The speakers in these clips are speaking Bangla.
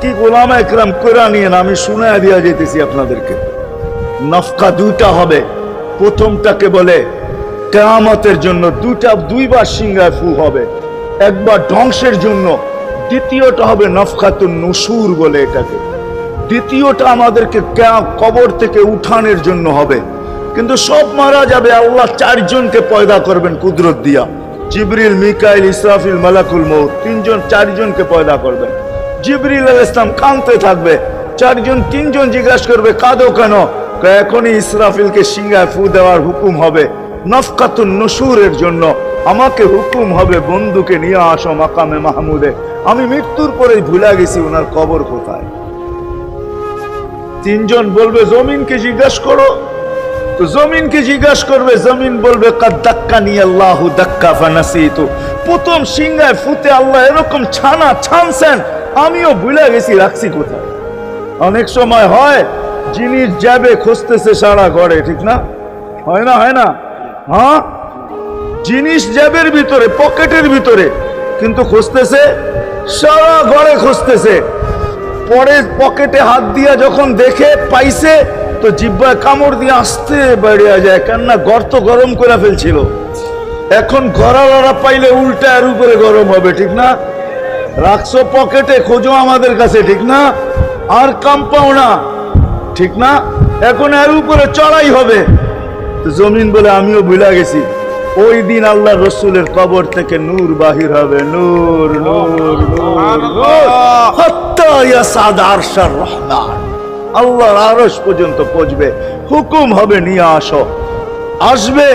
তাহকিক উলামা একরাম করে নিয়েন, আমি শুনায়া দিয়া যেতেছি আপনাদেরকে। নফকা দুইটা হবে। প্রথমটাকে বলে কিয়ামতের জন্য, দুইবার সিংহায় ফু হবে, একবার ধ্বংসের জন্য, দ্বিতীয়টা হবে নফকাতুন নুশুর বলে এটাকে। দ্বিতীয়টা আমাদেরকে কবর থেকে উঠানোর জন্য হবে। কিন্তু সব মারা যাবে, আল্লাহ চারজনকে পয়দা করবেন কুদরত দিয়া। জিবরিল, মিকাইল, ইসরাফিল, মালাকুল মউত, চারজনকে পয়দা করবেন। জিবরিল আলাইহিস সালাম কাঁদতে থাকবে, তিনজন জিজ্ঞাসা করবে কাঁদো কেন? এখনই ইসরাফিলকে সিংহায় ফু দেওয়ার হুকুম হবে নফকাতুন নুশুরের জন্য। আমাকে হুকুম হবে বন্ধুকে নিয়ে আসো মাকামে মাহমুদে। আমি মৃত্যুর পরেই ভুলে গেছি ওনার কবর কোথায়। তিনজন বলবে জমিনকে জিজ্ঞাসা করো, তো জমিনকে জিজ্ঞাসা করবে, জমিন বলবে কাদ দাক্কানি আল্লাহু দাক্কা ফানাসিতু। প্রথম সিংহায় ফুতে আল্লাহ এরকম ছানছেন, আমিও ভুলে গেছি রাখছি কোথায়। অনেক সময় হয় জিনিস যাবে খুঁজতেছে সারা ঘরে, ঠিক না? হয় না? হয় না? হ্যাঁ, জিনিস জ্যাবের ভিতরে, পকেটের ভিতরে, কিন্তু খুঁজতেছে সারা ঘরে খুঁজতেছে। পরে পকেটে হাত দিয়া যখন দেখে পাইছে, তো জিহ্বায় কামড় দিয়ে আসতে বেরিয়ে যায়, কেননা গর্ত গরম করে ফেলছিল। এখন গড়ালড়া পাইলে উল্টা এর উপরে গরম হবে, ঠিক না? রাখছো পকেটে, খোঁজো আমাদের কাছে, ঠিক না? আর কাম পাও না, ঠিক না? এখন এর উপরে চড়াই হবে। জমিন বলে আমিও ভুলে গেছি। ওই দিন আল্লাহ রসুলের কবর থেকে নূর বাহির হবে, নূর নূর নূর নূর, হাত্তা ইয়াসাদ আরশার রহমান, আল্লাহর আরশ পর্যন্ত পৌঁছবে। হুকুম হবে নিয়ে আসো। আসবে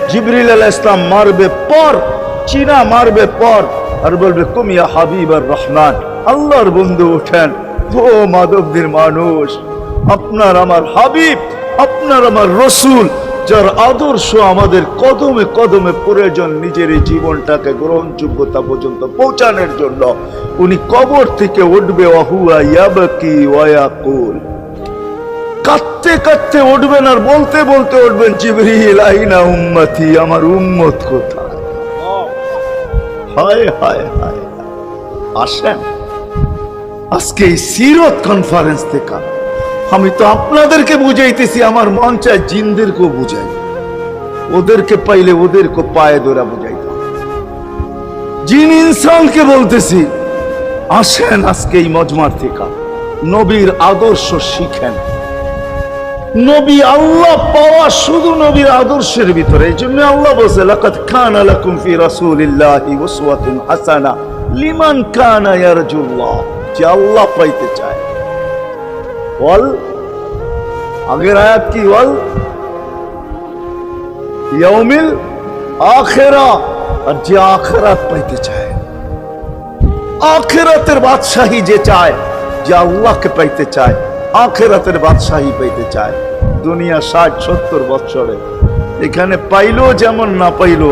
জিবরিল আলাইহিস সালাম, মারবে পর, চিনা মারবে পর, আর বলবে কুম ইয়া হাবিবার রহমান, আল্লাহর বন্ধু ওঠেন। ও মাধবদের মানুষ, আপনার আমার হাবিব, আপনার আমার রসুল, যার আদর্শ আমাদের কদমে কদমে প্রয়োজন নিজের এই জীবনটাকে গ্রহণযোগ্যতা পর্যন্ত পৌঁছানোর জন্য, উনি কবর থেকে উঠবে। ওয়াহুয়া ইয়াবকি ওয়া ইয়াকুল, কাঁদতে কাঁদতে উঠবেন আর বলতে বলতে উঠবেন, জিবরিল আইনা উম্মতি, আমার উম্মত কোথায়? হায় হায় হায়। আসেন আজকে এই সিরত কনফারেন্স থেকে আমি তো আপনাদেরকে বুঝাইতেছি, আমার মন চায় জিনদেরকেও বুঝাই, ওদেরকে পাইলে ওদেরকে পায়ে ধরা বুঝাইতাম। জিন ইনসানকে বলতেছি, আসেন আজকে এই মজমার থেকে নবীর আদর্শ শিখেন। নবী আল্লাহ পাওয়া শুধু নবীর আদর্শের ভিতরে। এই জন্য আল্লাহ বলছে লাকাদ কানা লাকুম ফি রাসূলিল্লাহি উসওয়াতুন হাসানা লিমান কানা ইয়ারজুল্লাহ, যে আল্লাহ পাইতে চায়। বল আগের আয়াত কি? বল ইয়াউমিল আখিরা, আর যে আখিরাত পাইতে চায়, আখিরাতের বাদশাহী যে চায়, যে আল্লাহকে পাইতে চায়, আখিরাতের বাদশাহী পাইতে চায়। দুনিয়া 60-70 বছরে এখানে পাইলো যেমন, না পাইলো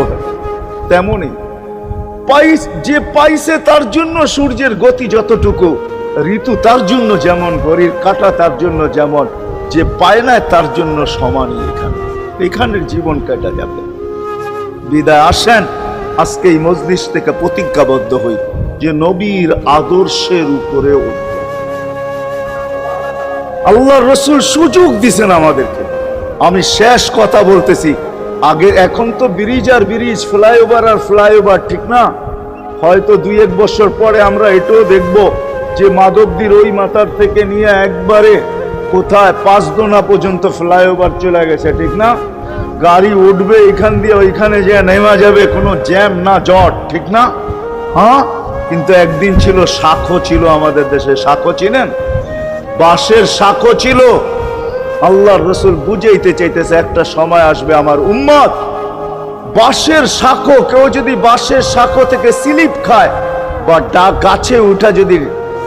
তেমনই। যে পাইছে তার জন্য সূর্যের গতি যতটুকু, ঋতু তার জন্য যেমন, ঘড়ির কাঁটা তার জন্য যেমন, যে পায় না তার জন্য সমানই। এখানের জীবন কাটা যাবে। বিদায় আসেন আজকে এই মজলিস থেকে প্রতিজ্ঞাবদ্ধ হই যে নবীর আদর্শের উপরে উঠব। আল্লাহর রাসূল সুযোগ দিছেন আমাদেরকে। আমি শেষ কথা বলতেছি, আগে এখন তো ব্রিজ আর ব্রিজ, ফ্লাইওভার আর ফ্লাইওভার, ঠিক না? হয়তো 2-1 বছর পরে আমরা এটাও দেখব যে মাধবদীর ওই মাথার থেকে নিয়ে একবারে কোথায় পাঁচদোনা পর্যন্ত ফ্লাইওভার চলে গেছে, ঠিক না? গাড়ি উঠবে এখান দিয়ে ওইখানে যে নেমা যাবে, কোনো জ্যাম না জট, ঠিক না? হ্যাঁ, কিন্তু একদিন ছিল শাখো, ছিল আমাদের দেশে শাখো, চিনেন? বাঁশের শাখো ছিল। আল্লাহর রাসূল বুঝাইতে চাইতেছে একটা সময় আসবে আমার উম্মত বাঁশের শাখো, কেউ যদি বাঁশের শাখো থেকে স্লিপ খায় বা গাছে উঠা যদি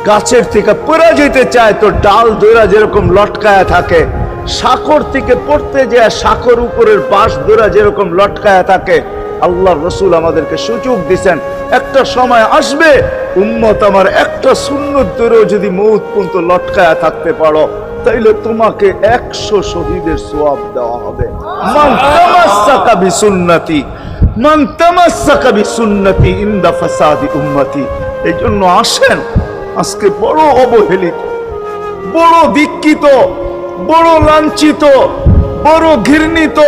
গাছের থেকে পড়ে যেতে চায়, তো ডাল দৌড়া যেরকম লটকায়া থাকে, শাখর থেকে পড়তে যায় শাখর উপরের বাঁশ দৌড়া যেরকম লটকায়া থাকে। আল্লাহর রাসূল আমাদেরকে সুযোগ দিয়েছেন, একটা সময় আসবে উম্মত আমার একটা সুন্নত ধরেও যদি মউত পর্যন্ত লটকায়া থাকতে পারো, তাইলে তোমাকে 100 শহীদের সওয়াব দেওয়া হবে। মান তামাসসাকা বিসুন্নতি, মান তামাসসাকা বিসুন্নতি ইনদা ফাসাদি উম্মতি। এই জন্য আসেন আজকে বড় অবহেলিত, বড় দীক্ষিত, বড় লাঞ্ছিত, বড় ঘৃণিত।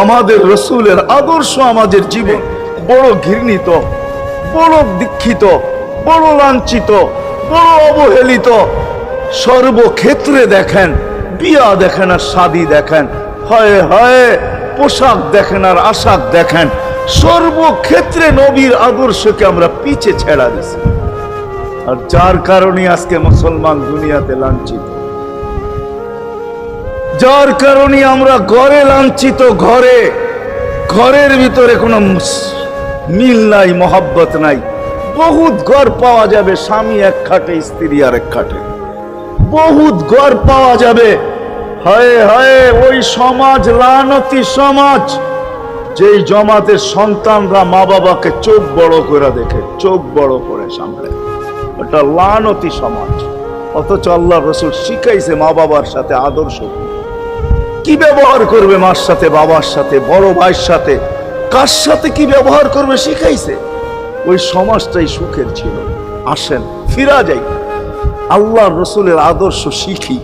আমাদের রসুলের আদর্শ আমাদের জীবন বড় ঘৃণিত, বড় দীক্ষিত, বড় লাঞ্ছিত, বড় অবহেলিত। সর্বক্ষেত্রে দেখেন, বিয়া দেখেন আর শাদী দেখেন, হয় হয় পোশাক দেখেন আর আশাক দেখেন, সর্বক্ষেত্রে নবীর আদর্শকে আমরা পিছে ছেড়া দিছি। আর যার কারণে আজকে মুসলমান দুনিয়াতে লাঞ্ছিত, যার কারণে আমরা ঘরে লাঞ্ছিত, ঘরের ভিতরে কোনো মিল নাই, মহব্বত নাই। বহুত ঘর পাওয়া যাবে, স্বামী এক খাটে, স্ত্রী আর এক খাটে, বহুত ঘর পাওয়া যাবে। হায় হায়, ওই সমাজ লানতি সমাজ, যেই জমাতের সন্তানরা মা বাবাকে চোখ বড় করে দেখে, চোখ বড় করে সামনে, ওটা লানতি সমাজ। অথচ আল্লাহ রসুল শিখাইছে মা বাবার সাথে আদর্শ কি ব্যবহার করবে, মার সাথে, বাবার সাথে, বড় ভাইয়ের সাথে, কার সাথে কি ব্যবহার করবে শিখাইছে। ওই সমাজটাই সুখের ছিল। আসেন ফিরা যাই, আল্লাহ রসুলের আদর্শ শিখি।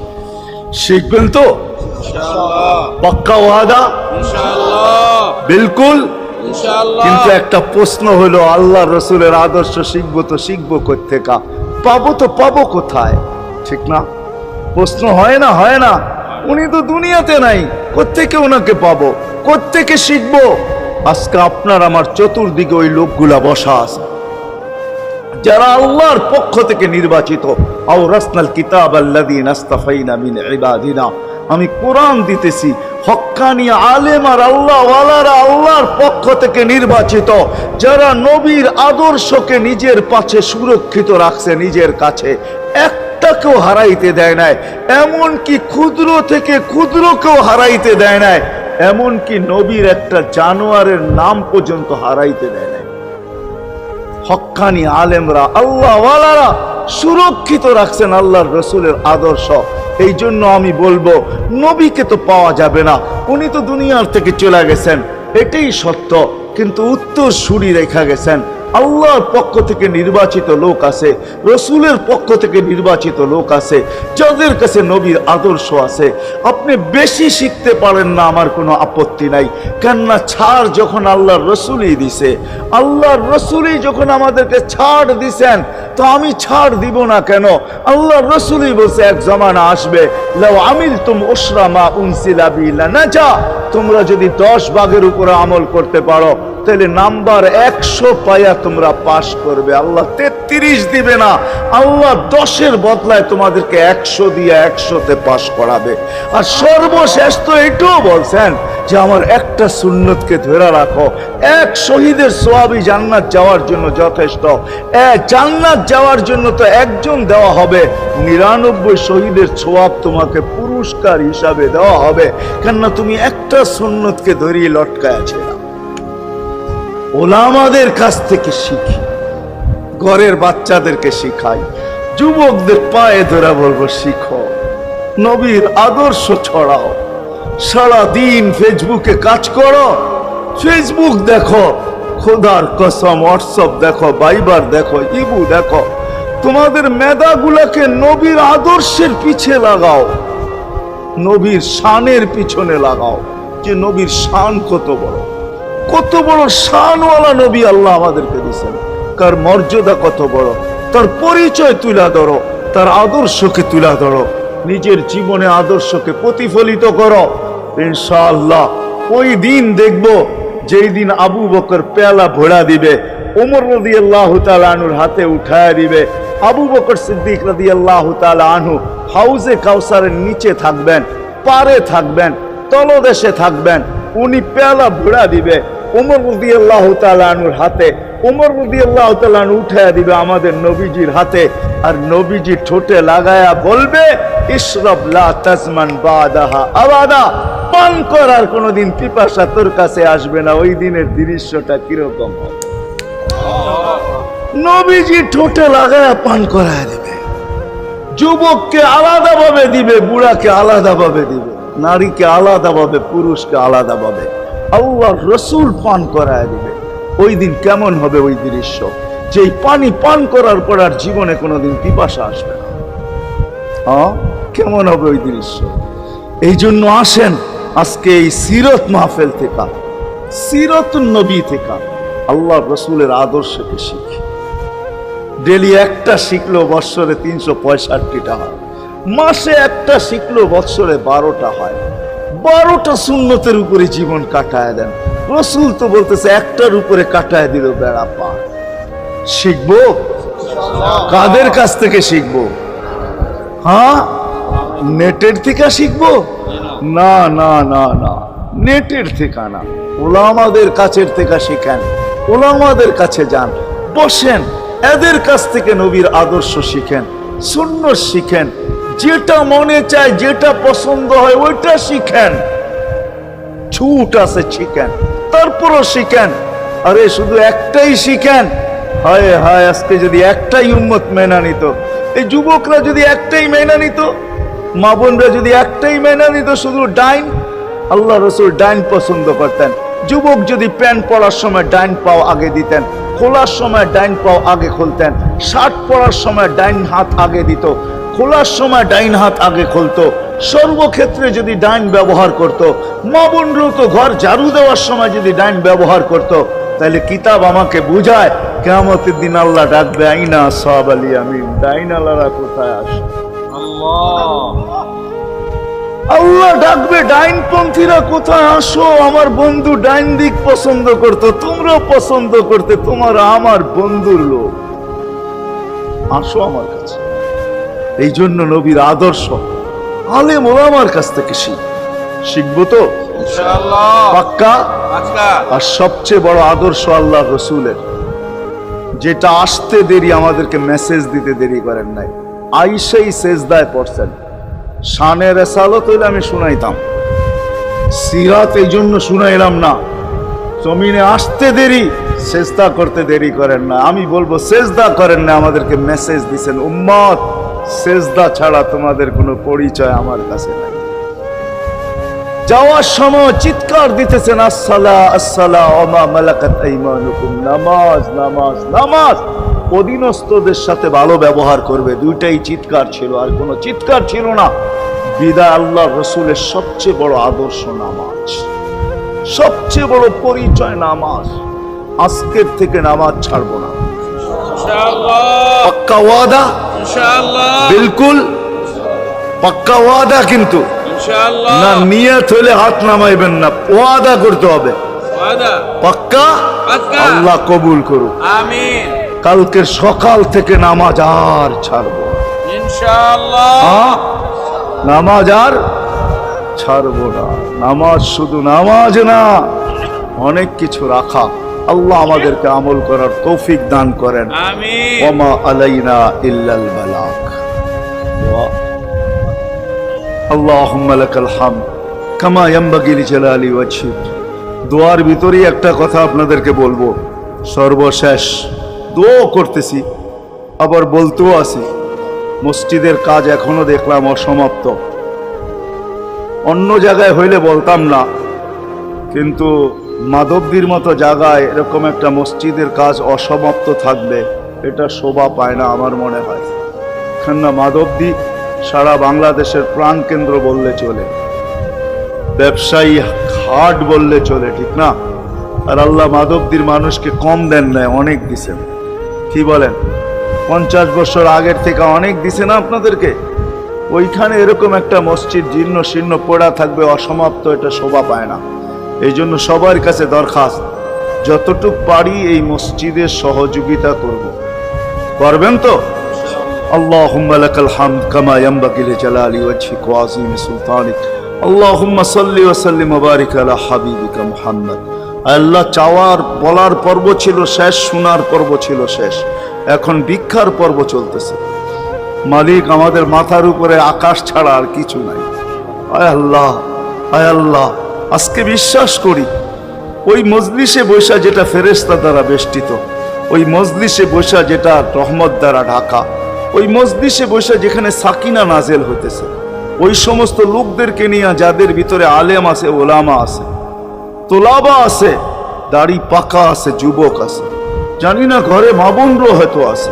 শিখবেন তো পাক্কা ওয়াদা? বিলকুল। কিন্তু একটা প্রশ্ন হলো, আল্লাহ রসুলের আদর্শ শিখবো তো শিখবো কোত্থেকা, পাবো তো পাবো কোথায়? ঠিক না? প্রশ্ন হয় না? হয় না? উনি তো দুনিয়াতে নাই, কোত্থেকে ওনাকে পাবো, কোত্থেকে শিখবো? আজকে আপনার আমার চতুর্দিকে ওই লোকগুলা বসা আছে, যারা আল্লাহর পক্ষ থেকে নির্বাচিত। আওরাসনাল কিতাব আল্লাযীনা ইসতাফাইনা মিন ইবাদিনা, আমি কোরআন দিতেছি, হক্কানি আলেম আর আল্লাহ ওয়ালারা আল্লাহর পক্ষ থেকে নির্বাচিত, যারা নবীর আদর্শকে নিজের পাশে সুরক্ষিত রাখছে, নিজের কাছে একটাকেও হারাইতে দেয় নাই, এমনকি ক্ষুদ্র থেকে ক্ষুদ্রকেও হারাইতে দেয় নাই, এমনকি নবীর একটা জানোয়ারের নাম পর্যন্ত হারাইতে দেয় নাই। হক্কানি আলেমরা আল্লাহ ওয়ালারা সুরক্ষিত রাখছেন আল্লাহর রসুলের আদর্শ। এই জন্য আমি বলবো, নবীকে তো পাওয়া যাবে না, উনি তো দুনিয়ার থেকে চলে গেছেন, এটাই সত্য। কিন্তু উত্তর সুরি রেখা গেছেন। আল্লাহর পক্ষ থেকে নির্বাচিত লোক আছে, রসুলের পক্ষ থেকে নির্বাচিত লোক আছে, যাদের কাছে নবীর আদর্শ আছে। আপনি বেশি শিখতে পারেন না, আমার কোনো আপত্তি নাই। কেননা ছাড় যখন আল্লাহর রসুলই দিছে, আল্লাহর রসুলই যখন আমাদেরকে ছাড় দিছেন, তো আমি ছাড় দিব না কেন? আল্লাহর রসুলই বলছে, এক জামানা আসবে, লাউ আমিলতুম উশরা মা উনসিলা বি লানাজা, তোমরা যদি 10 ভাগের উপরে আমল করতে পারো, তাহলে নাম্বার 100 পাইয়া তোমরা পাস করবে। আল্লাহ 33 দিবে না, আল্লাহ 10-এর বদলায় তোমাদেরকে 100 দিয়ে 100-তে পাস করাবে। আর সর্বশেষ তো এটাও বলছেন যে আমার একটা সুন্নতকে ধরে রাখো, এক শহীদের সওয়াবই জান্নাত যাওয়ার জন্য যথেষ্ট। জান্নাত যাওয়ার জন্য তো একজন দেওয়া হবে, 99 শহীদের সওয়াব তোমাকে পুরস্কার হিসাবে দেওয়া হবে। কেননা তুমি একটা সুন্নতকে ধরিয়ে লটকায় আছে। ওলামাদের কাছ থেকে শিখি, ঘরের বাচ্চাদেরকে শিখাই, যুবকদের পায়ে ধরে বলবো, শিখো, নবীর আদর্শ ছড়াও। সারা দিন ফেসবুকে কাজ করো, ফেসবুক দেখো, খোদার কসম হোয়াটসঅ্যাপ দেখো, ভাইবার দেখো, ইবু দেখো, তোমাদের মেধাগুলোকে নবীর আদর্শের পিছে লাগাও, নবীর শানের পিছনে লাগাও, যে নবীর শান কত বড়, কত বড় শানওয়ালা নবী আল্লাহ আমাদেরকে দিয়েছেন, তার মর্যাদা কত বড়, তার পরিচয় তুলে ধরো, তার আদর্শকে তুলে ধরো, নিজের জীবনে আদর্শকে প্রতিফলিত করো। ইনশাআল্লাহ ওই দিন দেখবো, যেই দিন আবু বকর পেয়ালা ভোড়া দিবে, ওমর রাদিয়াল্লাহু তাআলা আনহুর হাতে উঠায় দিবে, আবু বকর সিদ্দিক রাদিয়াল্লাহু তাআলা আনহু হাউজে কাউসারের নিচে থাকবেন, পারে থাকবেন, তলদেশে থাকবেন, উনি পেয়ালা ভোড়া দিবে ওমর রাদিয়াল্লাহু তাআলা আনহুর হাতে, ওমর রাদিয়াল্লাহু তাআলা আনহু উঠায় দিবে আমাদের নবীজির হাতে, আর নবীজি ঠোঁটে লাগায়া বলবে, ইশরাব লা তাজমান বাদাহা আবাদা, পান করার কোনোদিন পিপাসা তোর কাছে আসবে না। ওই দিনের দৃশ্যটা কিরকম হবে? নবীজি ঠোঁটে লাগায়া পান করায় দিবে, যুবককে আলাদাভাবে দিবে, বুড়াকে আলাদাভাবে দিবে, নারীকে আলাদাভাবে, পুরুষকে আলাদাভাবে, আল্লাহর রসুল পান করায় দিবে। ওই দিন কেমন হবে ওই দৃশ্য? যে পানি পান করার পর আর জীবনে কোনোদিন পিপাসা আসবে না। কেমন হবে ওই দৃশ্য? এই জন্য আসেন আজকে এই সিরত মাহফিল থেকে, সিরতুন নবী থেকে আল্লাহ রসুলের আদর্শকে শিখি। ডেলি একটা শিখলো বৎসরে 365টা হয়, মাসে একটা শিখলো বৎসরে 12টা হয়। 12টা সুন্নতের উপরে জীবন কাটায় দেন। রসুল তো বলতেছে একটার উপরে কাটায় দিল বেড়া পার। শিখবো কাদের কাছ থেকে শিখবো? নেটের থেকে শিখবো? না না না না, নেটের থেকে না, ওলামাদের কাছের থেকে শিখেন। ওলামাদের কাছে যান, বসেন, এদের কাছ থেকে নবীর আদর্শ শিখেন, সুন্নত শিখেন। যেটা মনে চায়, যেটা পছন্দ হয় ওইটা শিখেন। ছুট আছে শিখেন, তারপরও শিখেন। আরে শুধু একটাই শিখেন। হায় হায়, আজকে যদি একটাই উম্মত মেনা নিত, এই যুবকরা যদি একটাই মেনা নিত, মা বোনরা যদি একটাই মেনা নিত, শুধু ডাইন। আল্লাহ রসুল ডাইন পছন্দ করতেন। যুবক যদি প্যান্ট পরার সময় ডাইন পাও আগে দিতেন, খোলার সময় ডাইন পাও আগে খুলতেন, শার্ট পরার সময় ডাইন হাত আগে দিত, খোলার সময় ডাইন হাত আগে খুলতো। সর্বক্ষেত্রে যদি ডাইন ব্যবহার করত, মা বোনরাও তো ঘর ঝাড়ু দেওয়ার সময় যদি ডাইন ব্যবহার করত, তাহলে কিতাব আমাকে বুঝায় কিয়ামতের দিন আল্লাহ ডাকবে, আইনা আসহাব আল ইয়ামিন, ডাইন আল্লাহরা কোথায় আসে? আল্লাহ ডাকবে, ডাইনপন্থীরা কোথায় আসো? আমার বন্ধু ডাইন দিক পছন্দ করতো, তোমরাও পছন্দ করতে, তোমার আমার বন্ধুর লোক, আসো আমার কাছে। এই জন্য নবীর আদর্শ আলেম ওলামার কাছ থেকে শিখবো তো পাক্কা। আর সবচেয়ে বড় আদর্শ আল্লাহ রসুলের, যেটা আসতে দেরি, আমাদেরকে মেসেজ দিতে দেরি করেন নাই। আইসাই সেজদায় পড়ছেন। শানে রেসালত হইলে আমি শুনাইতাম, সিরাত এই জন্য শুনাইলাম না। জমিনে আসতে দেরি, সেজদা করতে দেরি করেন না। আমি বলবো সেজদা করেন না, আমাদেরকে মেসেজ দিছেন, উম্মত সেজদা ছাড়া তোমাদের কোনো পরিচয় আমার কাছে নাই। যাওয়ার সময় চিৎকার দিতেছেন, আসসালা আসসালা ওমা মালাকাত আইমানুকুম, নামাজ নামাজ নামাজ। অধীনস্থদের সাথে ভালো ব্যবহার করবে, দুইটাই চিৎকার ছিল, আর কোনো চিৎকার ছিল না। বিদায় আল্লাহ রসুলের সবচেয়ে বড় আদর্শ নামাজ, সবচেয়ে বড় পরিচয় নামাজ। আজকের থেকে নামাজ ছাড়বো না, পাক্কা ওয়াদা, বিলকুল পাক্কা ওয়াদা। কিন্তু না, নিয়ত হইলে হাত নামাইবেন না, ওয়াদা করতে হবে পাক্কা। আল্লাহ কবুল করুক, আমিন। কালকে সকাল থেকে নামাজ আর ছাড়বো ইনশাআল্লাহ, নামাজ আর ছাড়বো না। নামাজ শুধু নামাজ না, অনেক কিছু রাখা। আল্লাহ আমাদেরকে আমল করার তৌফিক দান করেন, আমিন। ওমা আলাইনা ইল্লাল বালাগ। আল্লাহুম্মা লাকাল হামদ কামা ইয়ানবাগি লিজালালি ওয়াজহিক। দোয়ার ভিতরেই একটা কথা আপনাদেরকে বলবো, সর্বশেষ দোয়া করতেছি, আবার বলতেও আছি। মসজিদের কাজ এখনো দেখলাম অসমাপ্ত। অন্য জায়গায় হইলে বলতাম না, কিন্তু মাধবদীর মতো জায়গায় এরকম একটা মসজিদের কাজ অসমাপ্ত থাকবে, এটা শোভা পায় না আমার মনে হয়। কেননা মাধবদী সারা বাংলাদেশের প্রাণ কেন্দ্র বললে চলে, ব্যবসায়ী হাট বললে চলে, ঠিক না? আর আল্লাহ মাধবদীর মানুষকে কম দেন নাই, অনেক দিছেন। কি বলেন? 50 বছর আগের থেকে অনেক দিছে না আপনাদেরকে? ওইখানে এরকম একটা মসজিদ জীর্ণ শীর্ণ পড়া থাকবে, অসমাপ্ত, এটা শোভা পায় না। এই জন্য সবার কাছে দরখাস্ত, যতটুক পারি এই মসজিদের সহযোগিতা করব। করবেন তো? আল্লাহুম্মা লাকাল হামদ কামা ইয়ানবাগি লিজালালি ওয়াজহিক ওয়া আযীমি সুলতানিক। আল্লাহুম্মা সাল্লি ওয়া সাল্লিম ওয়া বারিক আলা হাবিবিকা মুহাম্মদ। আল্লাহ, চাওয়ার বলার পর্ব ছিল শেষ, শোনার পর্ব ছিল শেষ, এখন ভিক্ষার পর্ব চলতেছে। মালিক, আমাদের মাথার উপরে আকাশ ছাড়া আর কিছু নাই। আয় আল্লাহ, আয় আল্লাহ, আজকে বিশ্বাস করি ওই মজলিসে বৈশা যেটা ফেরেশতা দ্বারা বেষ্টিত, ওই মজলিসে বৈশা যেটা রহমত দ্বারা ঢাকা, ওই মজলিসে বৈশা যেখানে সাকিনা নাজেল হইতেছে, ওই সমস্ত লোকদেরকে নিয়ে যাদের ভিতরে আলেম আছে, ওলামা আছে, তোলাবা আছে, দাড়ি পাকা আছে, যুবক আছে, জানি না ঘরে মা বোনরাও হয়তো আছে,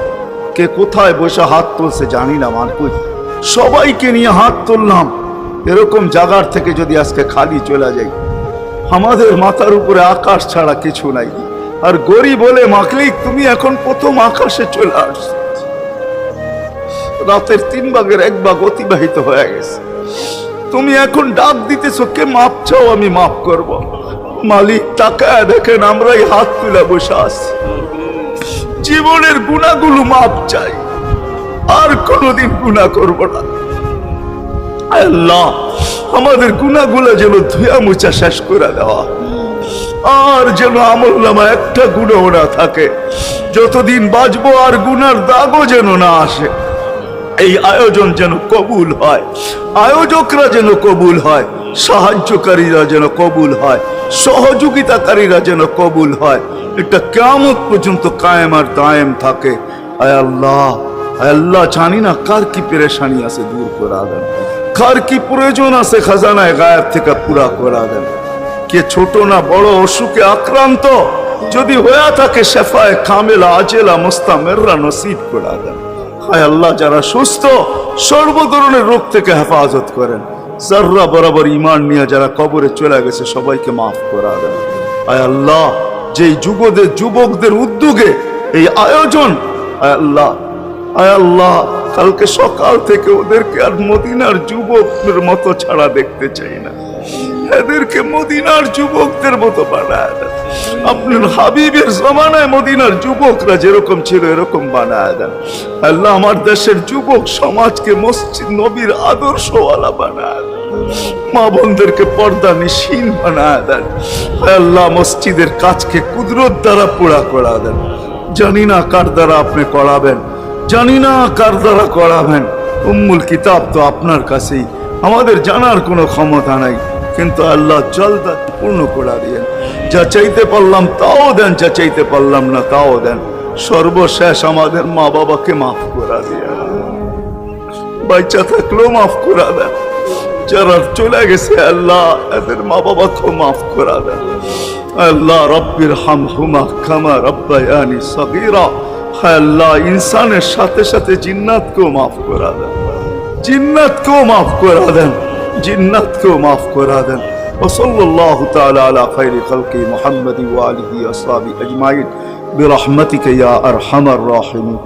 কে কোথায় বসে হাত তুলছে জানি না। মানকুই সবাইকে নিয়ে হাত তুললাম। এরকম জায়গার থেকে যদি আজকে খালি চলে যাই, আমাদের মাথার উপরে আকাশ ছাড়া কিছু নাই। আর গরিব বলে মাকলিক তুমি এখন প্রথম আকাশে চলে আসছো। রাতের 3 ভাগের 1 ভাগ অতিবাহিত হয়ে গেছে, তুমি এখন ডাক দিতেছো কে মাপ চাও, আমি মাফ করব। মালিক তাকায় দেখেন আমরাই হাত তুলে বসে আছি। জীবনের গুনাহগুলো মাপ চাই, আর কোনোদিন গুনাহ করব না। আল্লাহ আমাদের গুনাহগুলো যেন ধুয়া মুছা শেষ করে দেওয়া, আর যেন আমলনামা একটা গুনাহ না থাকে। যতদিন বাঁচবো আর গুনার দাগও যেন না আসে। এই আয়োজন যেন কবুল হয়, আয়োজকরা যেন কবুল হয়, সাহায্যকারীরা যেন কবুল হয়, সহযোগিতাকারীরা যেন কবুল হয়। এটা কিয়ামত পর্যন্ত কায়েম আর দায়েম থাকে। আয় আল্লাহ, আয় আল্লাহ, জানি না কার কি পেরেশানি আছে দূর করে দেন, কার কি প্রয়োজন আছে খাজানায় গায়েব থেকে পুরা করে দেন। কে ছোট না বড় অসুখে আক্রান্ত যদি হয়ে থাকে, শেফায়ে কামেলা আজেলা মুস্তামেররা নসিব করে দেন। হায় আল্লাহ, যারা সুস্থ সর্ব ধরনের রোগ থেকে হেফাজত করেন। যারা বরাবর ঈমান নিয়ে যারা কবরে চলে গেছে সবাইকে মাফ করে দেন। আয় আল্লাহ, যেই যুবকদের উদ্যোগে এই আয়োজন, আয় আল্লাহ, আয় আল্লাহ, কালকে সকাল থেকে ওদেরকে আর মদিনার যুবকদের মতো ছাড়া দেখতে চাই না। এদেরকে মদিনার যুবকদের মতো বানায় দেন। আপনার হাবিবের জমানায় মদিনার যুবকরা যেরকম ছিল এরকম বানায় দেন। আল্লাহ আমার দেশের যুবক সমাজকে মসজিদ নবীর আদর্শওয়ালা বানায় দেন। মা বোনদেরকে পর্দা নিশীন বানায় দেন। আল্লাহ মসজিদের কাজকে কুদরত দ্বারা পুরা করা দেন। জানি না কার দ্বারা আপনি করাবেন, জানি না কার দ্বারা করাবেন। উম্মুল কিতাব তো আপনার কাছেই, আমাদের জানার কোনো ক্ষমতা নাই। কিন্তু আল্লাহ জলদা পূর্ণ করে দিয়েন। যা চাইতে পারলাম তাও দেন, যা চাইতে পারলাম না তাও দেন। সর্বশেষ আমাদের মা বাবাকে মাফ করে দিয়েন, বাচ্চা থাকলেও মাফ করে দেন। যারা চলে গেছে আল্লাহ এদের মা বাবাকেও মাফ করে দেন। আল্লাহ রব্বির হামহুমা কামা রব্বায়ানি সগীরা। আল্লাহ ইনসানের সাথে সাথে জিন্নাতকেও মাফ করে দেন, জিন্নাতকেও মাফ করে দেন, জিন্নাতকেও মাফ করে দেন। ওয়াসাল্লাল্লাহু তাআলা আলা খায়রি খালকি মুহাম্মাদি ওয়া আলিহি ওয়া আসহাবিহি আজমাইন বিরহমাতিকা ইয়া আরহামার রাহিমিন।